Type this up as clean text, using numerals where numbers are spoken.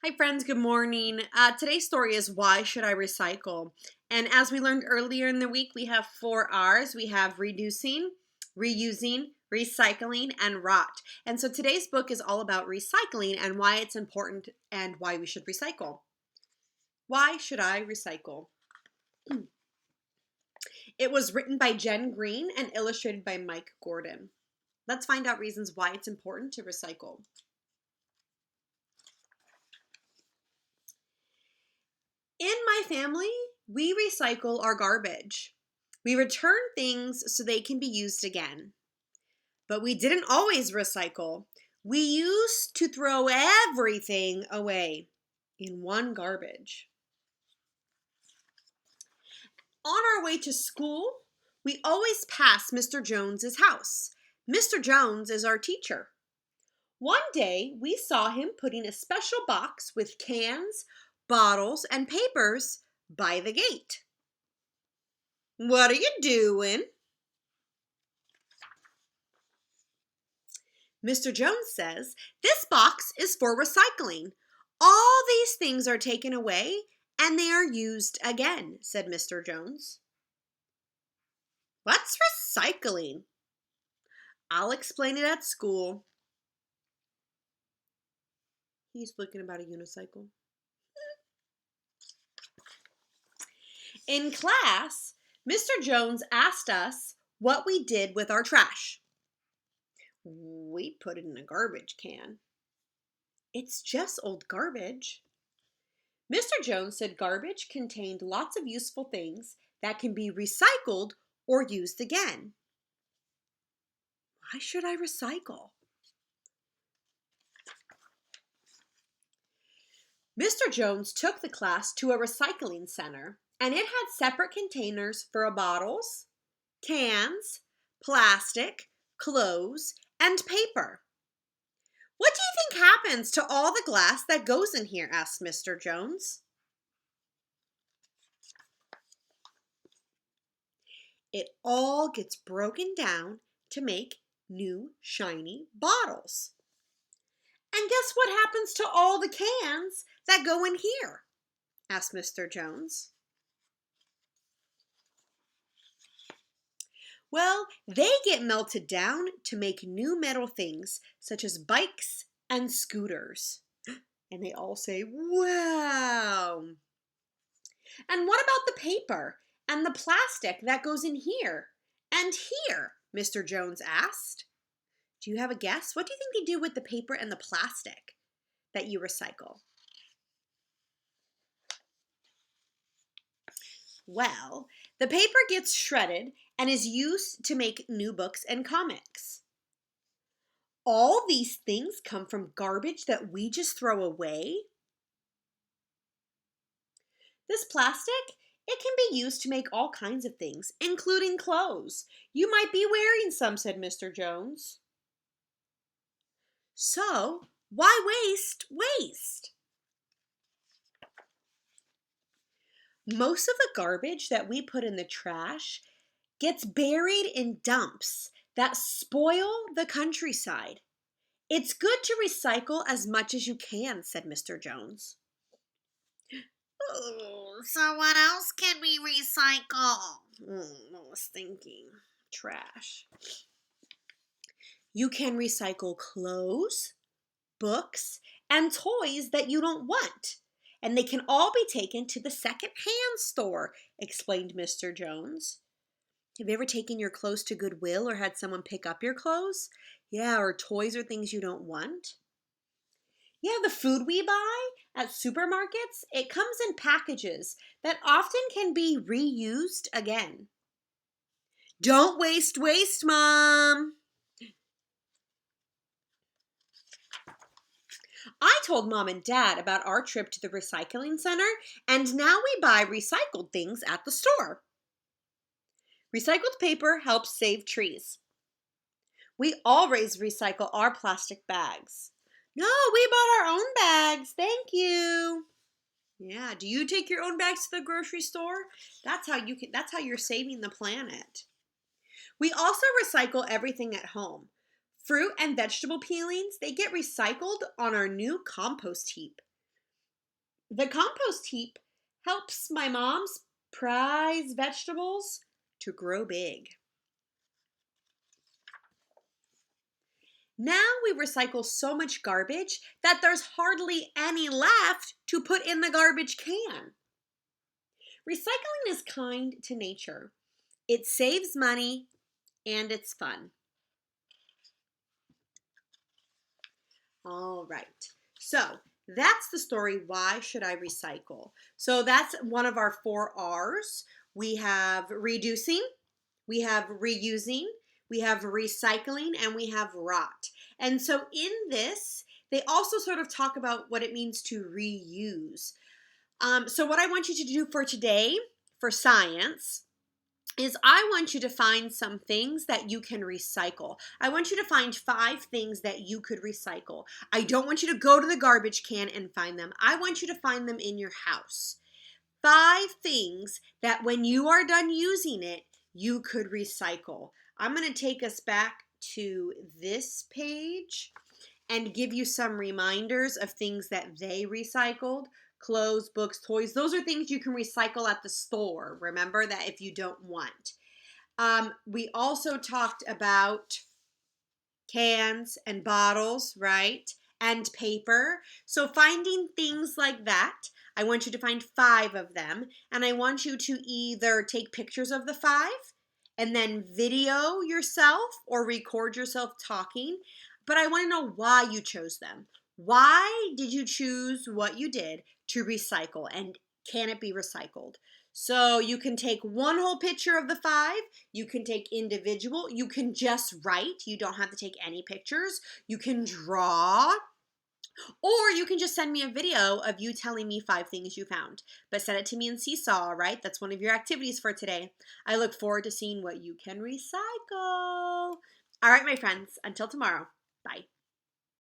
Hi friends, good morning. Today's story is Why Should I Recycle? And as we learned earlier in the week, we have 4 R's. We have reducing, reusing, recycling, and rot. And so today's book is all about recycling and why it's important and why we should recycle. Why should I recycle? It was written by Jen Green and illustrated by Mike Gordon. Let's find out reasons why it's important to recycle. In my family, we recycle our garbage. We return things so they can be used again. But we didn't always recycle. We used to throw everything away in one garbage. On our way to school, we always pass Mr. Jones's house. Mr. Jones is our teacher. One day, we saw him putting a special box with cans, bottles, and papers by the gate. "What are you doing?" Mr. Jones says, "This box is for recycling. All these things are taken away and they are used again," said Mr. Jones. "What's recycling?" "I'll explain it at school." He's looking about a unicycle. In class, Mr. Jones asked us what we did with our trash. "We put it in a garbage can." "It's just old garbage." Mr. Jones said garbage contained lots of useful things that can be recycled or used again. Why should I recycle? Mr. Jones took the class to a recycling center, and it had separate containers for bottles, cans, plastic, clothes, and paper. "What do you think happens to all the glass that goes in here?" asked Mr. Jones. "It all gets broken down to make new shiny bottles." "And guess what happens to all the cans that go in here?" asked Mr. Jones. "Well, they get melted down to make new metal things such as bikes and scooters." And they all say, "Wow." "And what about the paper and the plastic that goes in here and here?" Mr. Jones asked. Do you have a guess? What do you think they do with the paper and the plastic that you recycle? Well, the paper gets shredded and is used to make new books and comics. All these things come from garbage that we just throw away. This plastic, it can be used to make all kinds of things, including clothes. You might be wearing some, said Mr. Jones. So, why waste? Most of the garbage that we put in the trash gets buried in dumps that spoil the countryside. It's good to recycle as much as you can, said Mr. Jones. "Oh, so what else can we recycle?" I was thinking. Trash. "You can recycle clothes, books, and toys that you don't want. And they can all be taken to the second-hand store," explained Mr. Jones. Have you ever taken your clothes to Goodwill or had someone pick up your clothes? Yeah, or toys or things you don't want. Yeah, the food we buy at supermarkets, it comes in packages that often can be reused again. Don't waste, Mom. I told Mom and Dad about our trip to the recycling center, and now we buy recycled things at the store. Recycled paper helps save trees. We always recycle our plastic bags. No, we bought our own bags. Thank you. Yeah, do you take your own bags to the grocery store? That's how you're saving the planet. We also recycle everything at home. Fruit and vegetable peelings, they get recycled on our new compost heap. The compost heap helps my mom's prized vegetables to grow big. Now we recycle so much garbage that there's hardly any left to put in the garbage can. Recycling is kind to nature. It saves money and it's fun. All right. So that's the story. Why should I recycle? So that's one of our 4 R's. We have reducing, we have reusing, we have recycling, and we have rot. And so in this, they also sort of talk about what it means to reuse. So what I want you to do for today, for science, is I want you to find some things that you can recycle. I want you to find 5 things that you could recycle. I don't want you to go to the garbage can and find them. I want you to find them in your house. 5 things that when you are done using it, you could recycle. I'm going to take us back to this page and give you some reminders of things that they recycled. Clothes, books, toys. Those are things you can recycle at the store. Remember that if you don't want. We also talked about cans and bottles, right? And paper. So finding things like that, I want you to find 5 of them. And I want you to either take pictures of the 5 and then video yourself or record yourself talking. But I want to know why you chose them. Why did you choose what you did to recycle, and can it be recycled? So you can take one whole picture of the 5, you can take individual, you can just write, you don't have to take any pictures, you can draw, or you can just send me a video of you telling me 5 things you found. But send it to me in Seesaw, right? That's one of your activities for today. I look forward to seeing what you can recycle. All right, my friends, until tomorrow, bye.